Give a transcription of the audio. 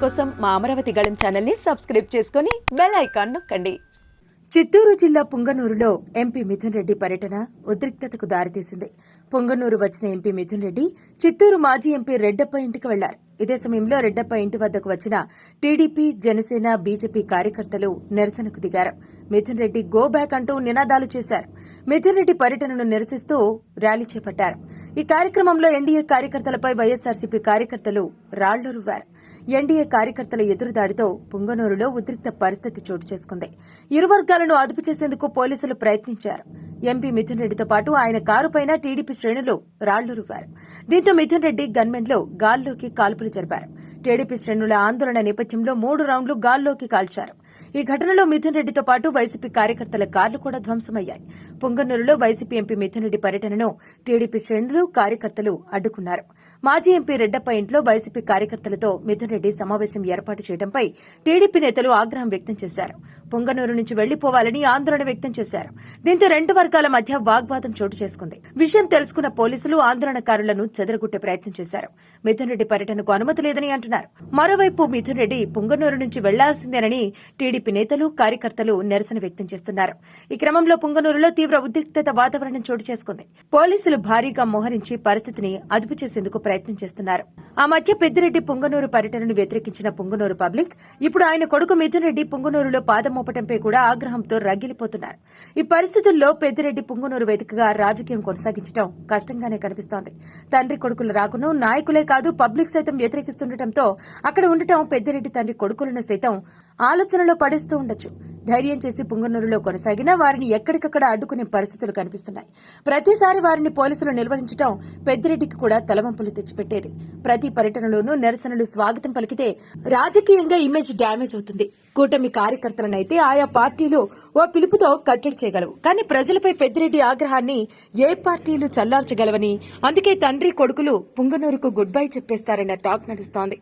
కోసం మా అమరావతి గళం ఛానల్ ని సబ్స్క్రైబ్ చేసుకుని బెల్ ఐకాన్ నొక్కండి. చిత్తూరు జిల్లా పుంగనూరులో ఎంపీ మిథున్ రెడ్డి పర్యటన ఉద్రిక్తతకు దారితీసింది. పుంగనూరు వచ్చిన ఎంపీ మిథున్ రెడ్డి చిత్తూరు మాజీ ఎంపీ రెడ్డప్ప ఇంటికి వెళ్లారు. ఇదే సమయంలో రెడ్డప్ప ఇంటి వద్దకు వచ్చిన టీడీపీ, జనసేన, బీజేపీ కార్యకర్తలు నిరసనకు దిగారు. మిథున్ రెడ్డి గో బ్యాక్ అంటూ నినాదాలు చేశారు. మిథున్ రెడ్డి పర్యటనను నిరసిస్తూ ర్యాలీ చేపట్టారు. ఈ కార్యక్రమంలో ఎన్డీఏ కార్యకర్తలపై వైఎస్సార్సీపీ కార్యకర్తలు రాళ్లు రువ్వారు. ఎన్డీఏ కార్యకర్తల ఎదురుదాడితో పుంగనూరులో ఉద్రిక్త పరిస్థితి చోటు చేసుకుంది. ఇరు వర్గాలను అదుపు చేసేందుకు పోలీసులు ప్రయత్నించారు. ఎంపీ మిథున్ రెడ్డితో పాటు ఆయన కారుపైన టీడీపీ శ్రేణులు రాళ్లు రువ్వారు. దీంతో మిథున్ రెడ్డి గన్మెన్లు గాల్లోకి కాల్పులు జరిపారు. టీడీపీ శ్రేణుల ఆందోళన నేపథ్యంలో 3 రౌండ్లు గాల్లోకి కాల్చారు. ఈ ఘటనలో మిథున్ రెడ్డితో పాటు వైసీపీ కార్యకర్తల కార్లు కూడా ధ్వంసమయ్యాయి. పుంగనూరులో వైసీపీ ఎంపీ మిథున్ రెడ్డి పర్యటనను టీడీపీ శ్రేణులు, కార్యకర్తలు అడ్డుకున్నారు. మాజీ ఎంపీ రెడ్డప్ప ఇంట్లో వైసీపీ కార్యకర్తలతో మిథున్ రెడ్డి సమావేశం ఏర్పాటు చేయడంపై టీడీపీ నేతలు ఆగ్రహం వ్యక్తం చేశారు. పుంగనూరు నుంచి వెళ్లిపోవాలని ఆందోళన వ్యక్తం చేశారు. దీంతో 2 వర్గాల మధ్య వాగ్వాదం చోటు చేసుకుంది. విషయం తెలుసుకున్న పోలీసులు ఆందోళనకారులను చెదరగొట్టే ప్రయత్నం చేశారు. మిథున్ రెడ్డి పర్యటనకు అనుమతి లేదని అంటున్నారు. మరోవైపు మిథున్ రెడ్డి పుంగనూరు నుంచి వెళ్లాల్సిందేనని టీడీపీ నేతలు, కార్యకర్తలు నిరసన వ్యక్తం చేస్తున్నారు. ఈ క్రమంలో పుంగనూరులో తీవ్ర ఉద్రిక్తత వాతావరణం చోటు చేసుకుంది. పోలీసులు భారీగా మోహరించి పరిస్థితిని అదుపు చేసేందుకు ప్రయత్నం చేస్తున్నారు. ఆ మధ్య పెద్దిరెడ్డి పుంగనూరు పర్యటనను వ్యతిరేకించిన పుంగనూరు పబ్లిక్ ఇప్పుడు ఆయన కొడుకు మిథున్ రెడ్డి పుంగనూరులో పాదం మోపటంపై కూడా ఆగ్రహంతో రగిలిపోతున్నారు. ఈ పరిస్థితుల్లో పెద్దిరెడ్డి పుంగనూరు వేదికగా రాజకీయం కొనసాగించడం కష్టంగానే కనిపిస్తోంది. తండ్రి కొడుకుల రాకును నాయకులే కాదు పబ్లిక్ సైతం వ్యతిరేకిస్తుండటంతో అక్కడ ఉండటం పెద్దిరెడ్డి తండ్రి కొడుకులను సైతం ఆలోచనలో పడేస్తూ ఉండొచ్చు. ధైర్యం చేసి పుంగనూరులో కొనసాగినా వారిని ఎక్కడికక్కడ అడ్డుకునే పరిస్థితులు కనిపిస్తున్నాయి. ప్రతిసారి వారిని పోలీసులు నిర్వహించడం పెద్దిరెడ్డికి కూడా తలవంపులు తెచ్చిపెట్టేది. ప్రతి పర్యటనలోనూ నిరసనలు స్వాగతం పలికితే రాజకీయంగా ఇమేజ్ డ్యామేజ్ అవుతుంది. కూటమి కార్యకర్తలనైతే ఆయా పార్టీలు ఓ పిలుపుతో కట్టడి చేయగలవు. కానీ ప్రజలపై పెద్దిరెడ్డి ఆగ్రహాన్ని ఏ పార్టీలు చల్లార్చగలవని అందుకే తండ్రి కొడుకులు పుంగనూరుకు గుడ్ బై చెప్పేస్తారన్న టాక్ నడుస్తోంది.